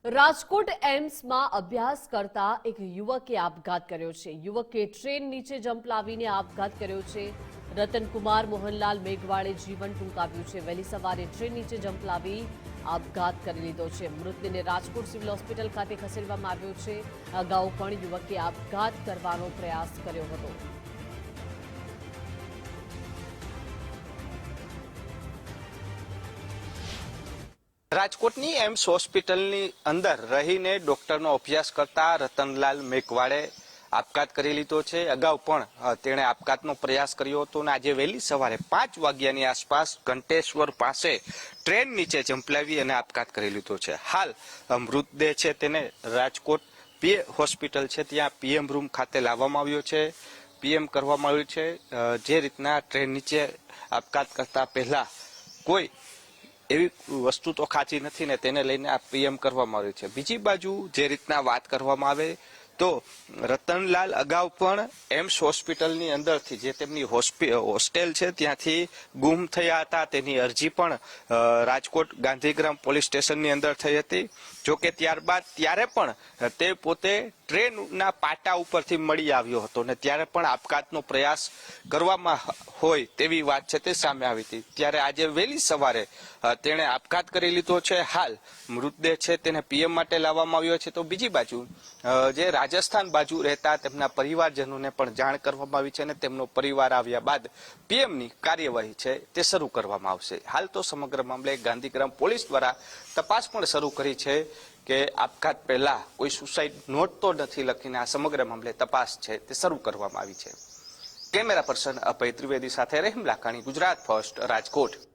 રાજકોટ એમ્સમાં અભ્યાસ કરતા એક યુવકે આપઘાત કર્યો છે। યુવકે ટ્રેન નીચે જમ્પ લાવીને આપઘાત કર્યો છે। રતનકુમાર મોહનલાલ મેઘવાળે જીવન ટૂંકાવ્યું છે। વહેલી સવારે ટ્રેન નીચે જમ્પ લાવી આપઘાત કરી લીધો છે। મૃતદેહને રાજકોટ સિવિલ હોસ્પિટલ ખાતે ખસેડવામાં આવ્યો છે। અગાઉ પણ યુવકે આપઘાત કરવાનો પ્રયાસ કર્યો હતો। રાજકોટની એમ્સ હોસ્પિટલની અંદર રહીને ડોક્ટરનો અભ્યાસ કરતા રતનલાલ મેઘવાળે આપઘાત કરી લીધો છે। અગાઉ પણ તેણે આપઘાતનો પ્રયાસ કર્યો હતો અને આજે વહેલી સવારે 5 વાગ્યાની આસપાસ ઘંટેશ્વર પાસે ટ્રેન નીચે ઝંપલાવી અને આપઘાત કરી લીધો છે। હાલ મૃતદેહ છે તેને રાજકોટ હોસ્પિટલ છે ત્યાં પીએમ રૂમ ખાતે લાવવામાં આવ્યો છે। પીએમ કરવામાં આવ્યું છે। જે રીતના ટ્રેન નીચે આપઘાત કરતા પહેલા કોઈ એવી વસ્તુ તો ખાંચી નથી ને તેને લઈને આ પીએમ કરવામાં આવ્યું છે। બીજી બાજુ જે રીતના વાત કરવામાં આવે તો રતનલાલ અગાઉ પણ એમ્સ હોસ્પિટલની અંદરથી જે તેમની હોસ્ટેલ છે ત્યાંથી ગુમ થયા હતા। તેની અરજી પણ રાજકોટ ગાંધીગ્રામ પોલીસ સ્ટેશનની અંદર થઈ હતી। જોકે ત્યારબાદ ત્યારે પણ તે પોતે ટ્રેનના પાટા ઉપરથી મળી આવ્યો હતો ને ત્યારે પણ આપઘાતનો પ્રયાસ કરવામાં હોય તેવી વાત છે તે સામે આવી હતી। ત્યારે આજે વહેલી સવારે તેણે આપઘાત કરી લીધો છે। હાલ મૃતદેહ છે તેને પીએમ માટે લાવવામાં આવ્યો છે। તો બીજી બાજુ જે રાજસ્થાન બાજુ રહેતા તેમના પરિવારજનોને પણ જાણ કરવામાં આવી છે અને તેમનો પરિવાર આવ્યા બાદ પીએમની કાર્યવાહી છે તે શરૂ કરવામાં આવશે। હાલ તો સમગ્ર મામલે ગાંધીગ્રામ પોલીસ દ્વારા તપાસ પણ શરૂ કરી છે કે આપઘાત પહેલા કોઈ સુસાઇડ નોટ તો નથી લખીને આ સમગ્ર મામલે તપાસ છે તે શરૂ કરવામાં આવી છે। કેમેરા પર્સન અભય ત્રિવેદી સાથે રહીમ લાખાણી, ગુજરાત ફર્સ્ટ, રાજકોટ।